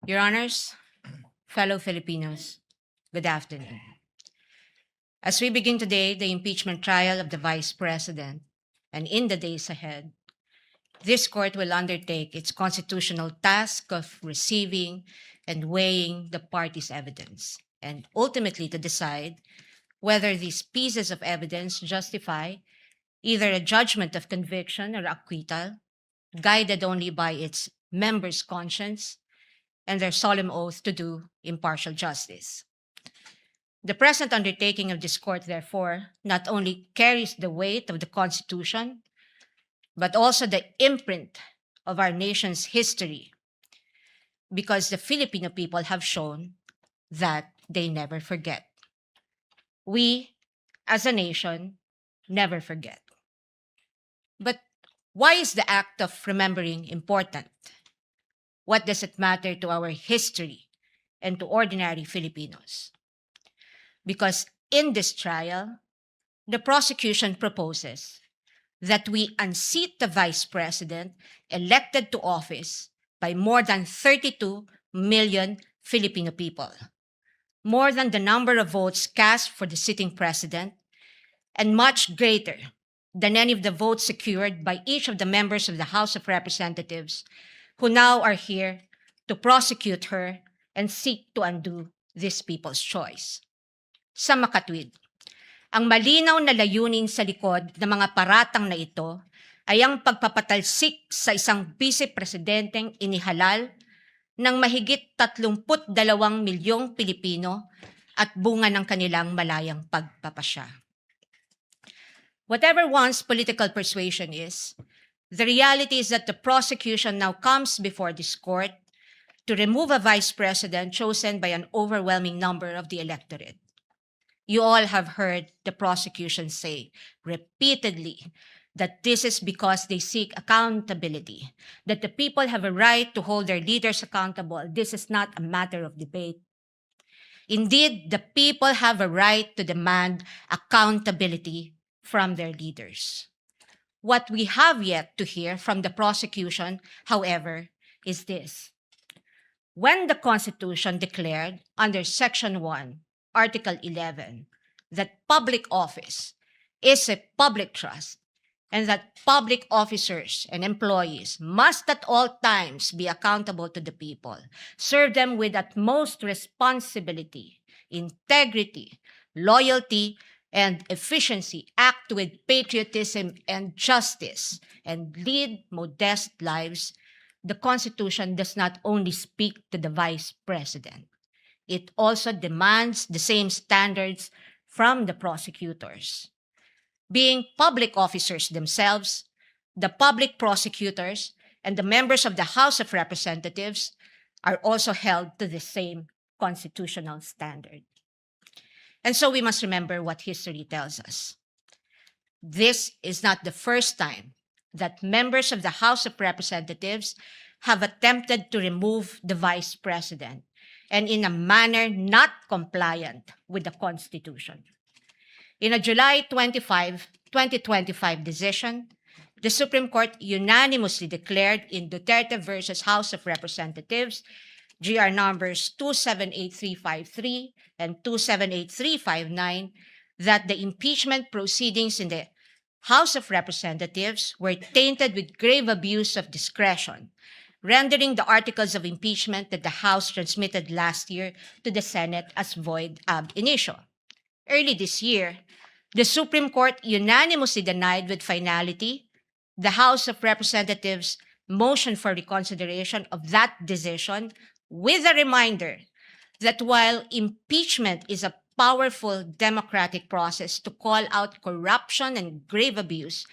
Your Honors, fellow Filipinos, good afternoon. As we begin today the impeachment trial of the Vice President, and in the days ahead, this court will undertake its constitutional task of receiving and weighing the parties' evidence, and ultimately to decide whether these pieces of evidence justify either a judgment of conviction or acquittal, guided only by its members' conscience and their solemn oath to do impartial justice. The present undertaking of this court, therefore, not only carries the weight of the Constitution, but also the imprint of our nation's history, because the Filipino people have shown that they never forget. We, as a nation, never forget. But why is the act of remembering important? What does it matter to our history and to ordinary Filipinos? Because in this trial, the prosecution proposes that we unseat the Vice President elected to office by more than 32 million Filipino people, more than the number of votes cast for the sitting president, and much greater than any of the votes secured by each of the members of the House of Representatives who now are here to prosecute her and seek to undo this people's choice. Sa makatwid, ang malinaw na layunin sa likod ng mga paratang na ito ay ang pagpapatalsik sa isang vice-presidenteng inihalal ng mahigit 32 milyong Pilipino at bunga ng kanilang malayang pagpapasya. Whatever one's political persuasion is, the reality is that the prosecution now comes before this court to remove a vice president chosen by an overwhelming number of the electorate. You all have heard the prosecution say repeatedly that this is because they seek accountability, that the people have a right to hold their leaders accountable. This is not a matter of debate. Indeed, the people have a right to demand accountability from their leaders. What we have yet to hear from the prosecution, however, is this. When the Constitution declared under Section 1, Article 11, that public office is a public trust and that public officers and employees must at all times be accountable to the people, serve them with utmost responsibility, integrity, loyalty, and efficiency, act with patriotism and justice, and lead modest lives, the Constitution does not only speak to the Vice President. It also demands the same standards from the prosecutors. Being public officers themselves, the public prosecutors and the members of the House of Representatives are also held to the same constitutional standard. And so we must remember what history tells us. This is not the first time that members of the House of Representatives have attempted to remove the Vice President, and in a manner not compliant with the Constitution. In a July 25, 2025 decision, the Supreme Court unanimously declared in Duterte versus House of Representatives, GR numbers 278353 and 278359, that the impeachment proceedings in the House of Representatives were tainted with grave abuse of discretion, rendering the articles of impeachment that the House transmitted last year to the Senate as void ab initio. Early this year, the Supreme Court unanimously denied with finality the House of Representatives' motion for reconsideration of that decision, with a reminder that while impeachment is a powerful democratic process to call out corruption and grave abuse,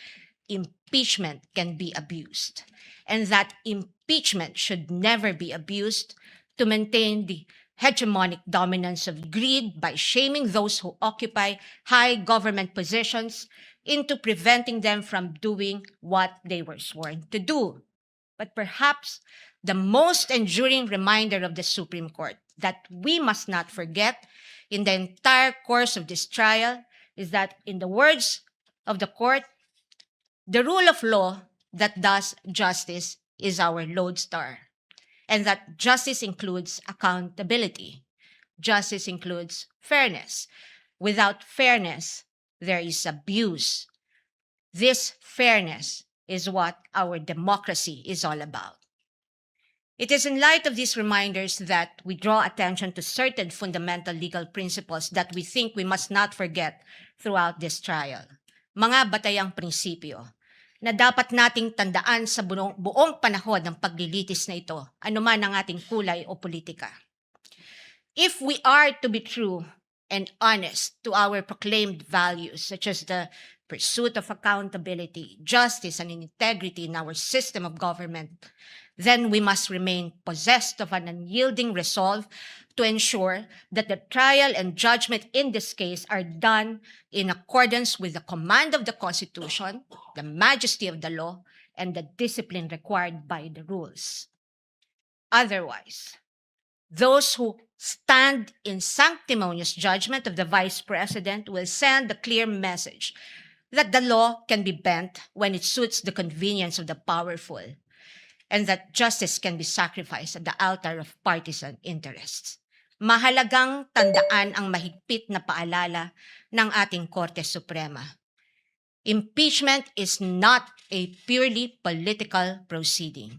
impeachment can be abused, and that impeachment should never be abused to maintain the hegemonic dominance of greed by shaming those who occupy high government positions into preventing them from doing what they were sworn to do. But perhaps the most enduring reminder of the Supreme Court that we must not forget in the entire course of this trial is that, in the words of the court, the rule of law that does justice is our lodestar. and that justice includes accountability. Justice includes fairness. Without fairness, there is abuse. This fairness is what our democracy is all about. It is in light of these reminders that we draw attention to certain fundamental legal principles that we think we must not forget throughout this trial. Mga batayang prinsipyo na dapat nating tandaan sa buong panahon ng paglilitis na ito, anuman ang ating kulay o politika. If we are to be true and honest to our proclaimed values, such as the pursuit of accountability, justice, and integrity in our system of government, then we must remain possessed of an unyielding resolve to ensure that the trial and judgment in this case are done in accordance with the command of the Constitution, the majesty of the law, and the discipline required by the rules. Otherwise, those who stand in sanctimonious judgment of the Vice President will send a clear message that the law can be bent when it suits the convenience of the powerful, and that justice can be sacrificed at the altar of partisan interests. Mahalagang tandaan ang mahigpit na paalala ng ating Korte Suprema. Impeachment is not a purely political proceeding.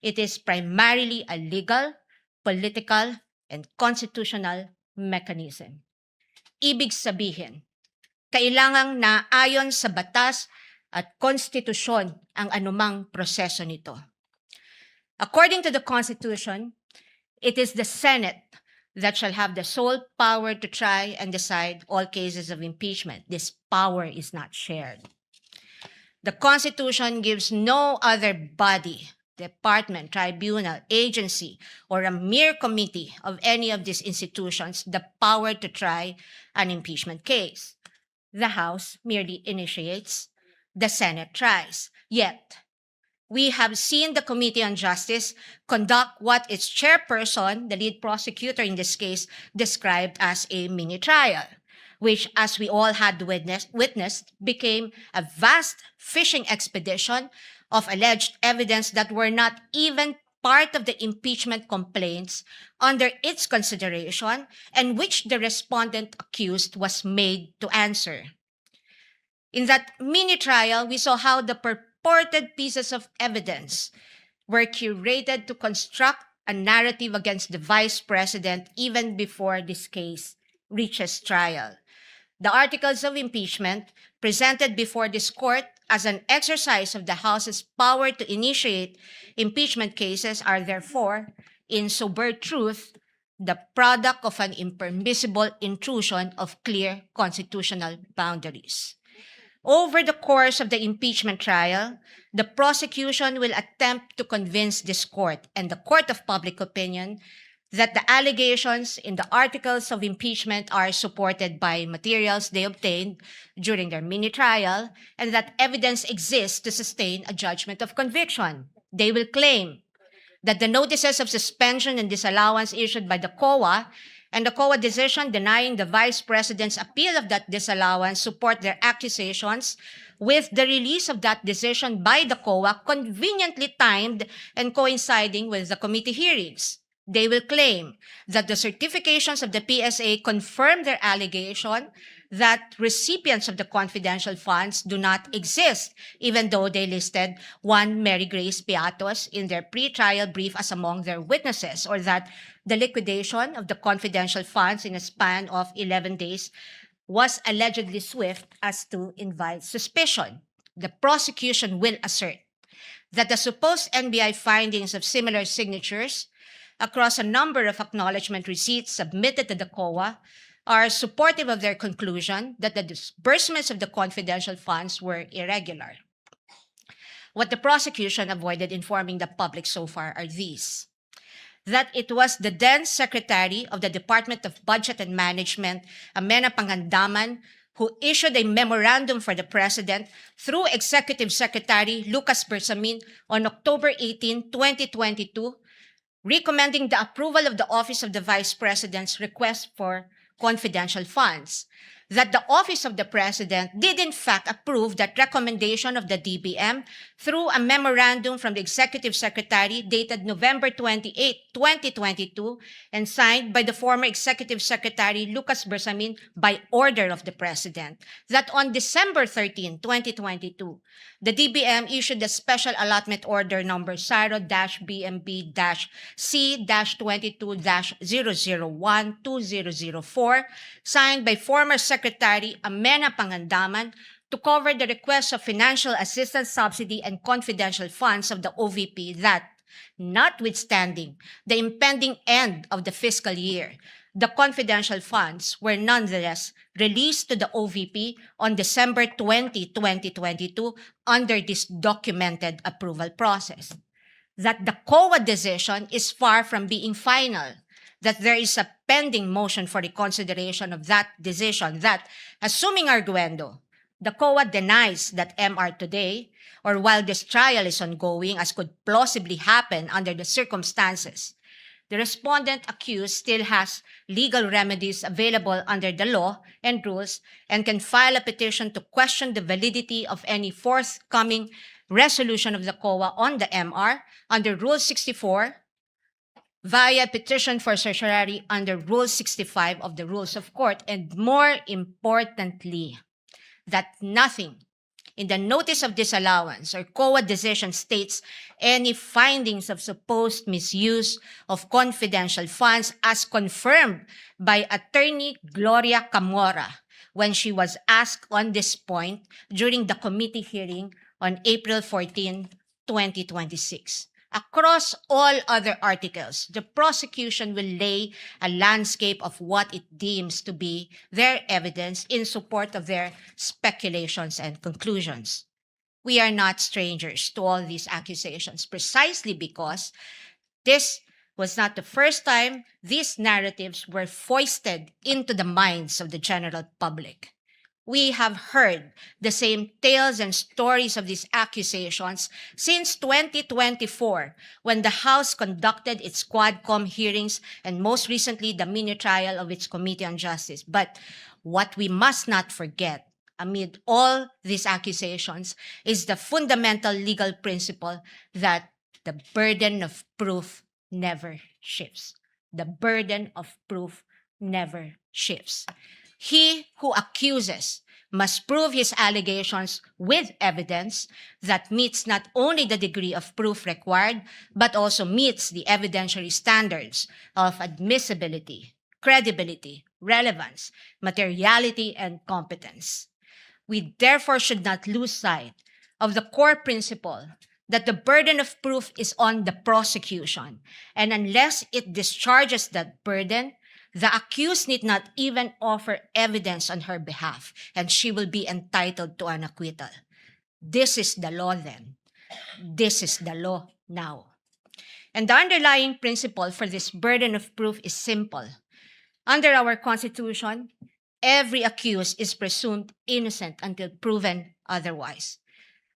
It is primarily a legal, political, and constitutional mechanism. Ibig sabihin, kailangang naayon sa batas at konstitusyon ang anumang proseso nito. According to the Constitution, it is the Senate that shall have the sole power to try and decide all cases of impeachment. This power is not shared. The Constitution gives no other body, department, tribunal, agency, or a mere committee of any of these institutions the power to try an impeachment case. The House merely initiates, the Senate tries. Yet, we have seen the Committee on Justice conduct what its chairperson, the lead prosecutor in this case, described as a mini trial, which, as we all had witnessed, became a vast fishing expedition of alleged evidence that were not even part of the impeachment complaints under its consideration and which the respondent accused was made to answer. In that mini trial, we saw how the purported pieces of evidence were curated to construct a narrative against the Vice President even before this case reaches trial. The articles of impeachment presented before this court as an exercise of the House's power to initiate impeachment cases are therefore, in sober truth, the product of an impermissible intrusion of clear constitutional boundaries. Over the course of the impeachment trial, the prosecution will attempt to convince this court and the court of public opinion that the allegations in the articles of impeachment are supported by materials they obtained during their mini trial and that evidence exists to sustain a judgment of conviction. They will claim that the notices of suspension and disallowance issued by the COA and the COA decision denying the Vice President's appeal of that disallowance support their accusations, with the release of that decision by the COA conveniently timed and coinciding with the committee hearings. They will claim that the certifications of the PSA confirm their allegation that recipients of the confidential funds do not exist, even though they listed one Mary Grace Piatos in their pre-trial brief as among their witnesses, or that the liquidation of the confidential funds in a span of 11 days was allegedly swift as to invite suspicion. The prosecution will assert that the supposed NBI findings of similar signatures across a number of acknowledgement receipts submitted to the COA are supportive of their conclusion that the disbursements of the confidential funds were irregular. What the prosecution avoided informing the public so far are these: that it was the then Secretary of the Department of Budget and Management, Amena Pangandaman, who issued a memorandum for the President through Executive Secretary Lucas Bersamin on October 18, 2022, recommending the approval of the Office of the Vice President's request for confidential funds. that the Office of the President did in fact approve that recommendation of the DBM through a memorandum from the Executive Secretary dated November 28, 2022, and signed by the former Executive Secretary Lucas Bersamin by order of the President, that on December 13, 2022, the DBM issued a special allotment order number SARO-BMB-C-22-001-2004, signed by former Secretary Amena Pangandaman, to cover the request of financial assistance, subsidy, and confidential funds of the OVP that, notwithstanding the impending end of the fiscal year, the confidential funds were nonetheless released to the OVP on December 20, 2022 under this documented approval process. That the COA decision is far from being final, that there is a pending motion for reconsideration of that decision that, assuming arguendo, the COA denies that MR today, or while this trial is ongoing, as could plausibly happen under the circumstances, the respondent accused still has legal remedies available under the law and rules and can file a petition to question the validity of any forthcoming resolution of the COA on the MR under Rule 64 via petition for certiorari under Rule 65 of the Rules of Court, and more importantly, that nothing in the notice of disallowance or COA decision states any findings of supposed misuse of confidential funds as confirmed by Attorney Gloria Camora when she was asked on this point during the committee hearing on April 14, 2026. Across all other articles, the prosecution will lay a landscape of what it deems to be their evidence in support of their speculations and conclusions. We are not strangers to all these accusations, precisely because this was not the first time these narratives were foisted into the minds of the general public. We have heard the same tales and stories of these accusations since 2024, when the House conducted its Quadcom hearings and most recently the mini trial of its Committee on Justice. But what we must not forget amid all these accusations is the fundamental legal principle that the burden of proof never shifts. The burden of proof never shifts. He who accuses must prove his allegations with evidence that meets not only the degree of proof required, but also meets the evidentiary standards of admissibility, credibility, relevance, materiality, and competence. We therefore should not lose sight of the core principle that the burden of proof is on the prosecution, and unless it discharges that burden, the accused need not even offer evidence on her behalf, and she will be entitled to an acquittal. This is the law then. This is the law now. And the underlying principle for this burden of proof is simple. Under our Constitution, every accused is presumed innocent until proven otherwise.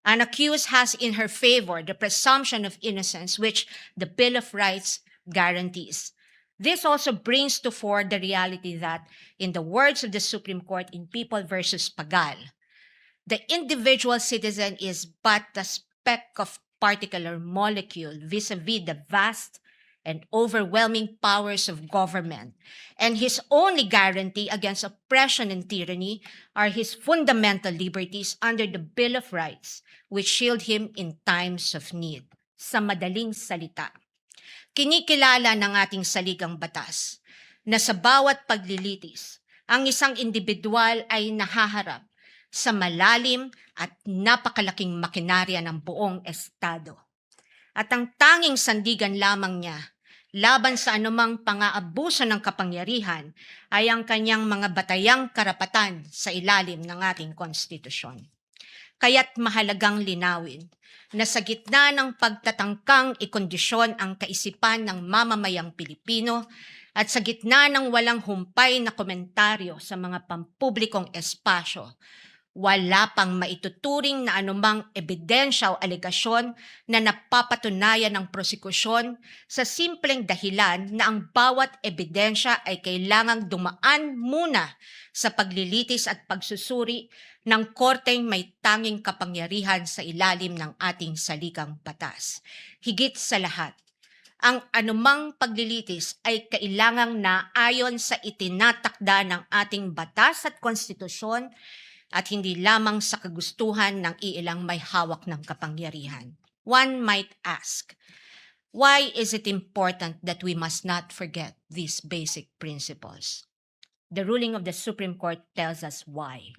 An accused has in her favor the presumption of innocence, which the Bill of Rights guarantees. This also brings to fore the reality that, in the words of the Supreme Court in People versus Pagal, the individual citizen is but a speck of particular molecule vis-a-vis the vast and overwhelming powers of government, and his only guarantee against oppression and tyranny are his fundamental liberties under the Bill of Rights, which shield him in times of need. Sa madaling salita, kinikilala ng ating saligang batas na sa bawat paglilitis, ang isang individual ay nahaharap sa malalim at napakalaking makinarya ng buong Estado. At ang tanging sandigan lamang niya laban sa anumang pang-aabuso ng kapangyarihan ay ang kanyang mga batayang karapatan sa ilalim ng ating konstitusyon. Kaya't mahalagang linawin na sa gitna ng pagtatangkang ikondisyon ang kaisipan ng mamamayang Pilipino at sa gitna ng walang humpay na komentaryo sa mga pampublikong espasyo, Wala pang maituturing na anumang ebidensya o alegasyon na napapatunayan ng prosekusyon sa simpleng dahilan na ang bawat ebidensya ay kailangang dumaan muna sa paglilitis at pagsusuri ng korteng may tanging kapangyarihan sa ilalim ng ating saligang batas. Higit sa lahat, ang anumang paglilitis ay kailangang naayon sa itinatakda ng ating batas at konstitusyon at hindi lamang sa kagustuhan ng iilang may hawak ng kapangyarihan. One might ask, why is it important that we must not forget these basic principles? The ruling of the Supreme Court tells us why.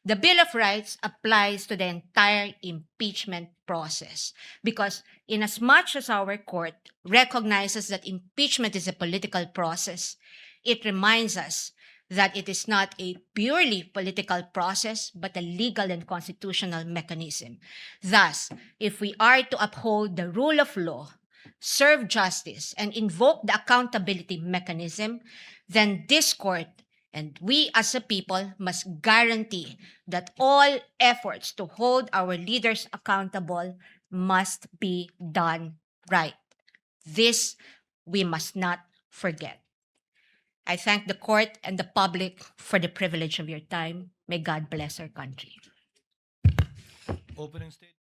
The Bill of Rights applies to the entire impeachment process because inasmuch as our court recognizes that impeachment is a political process, it reminds us that it is not a purely political process but a legal and constitutional mechanism. Thus, if we are to uphold the rule of law, serve justice, and invoke the accountability mechanism, then this court and we as a people must guarantee that all efforts to hold our leaders accountable must be done right. This we must not forget. I thank the court and the public for the privilege of your time. May God bless our country. Opening statement.